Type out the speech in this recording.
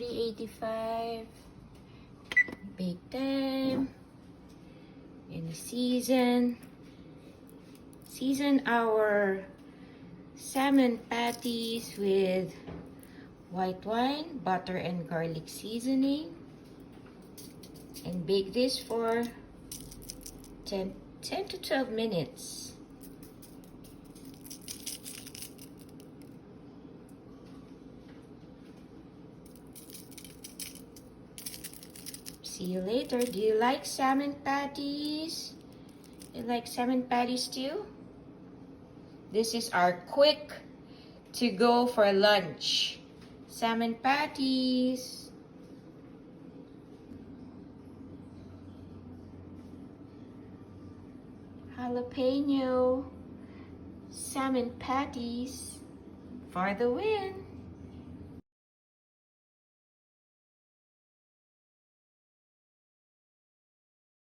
$3.85. Bake time. And season our salmon patties with white wine, butter, and garlic seasoning. And bake this for 10 to 12 minutes. See you later. Do you like salmon patties? You like salmon patties too? This is our quick to go for lunch. Salmon patties. Jalapeño. Salmon patties for the win.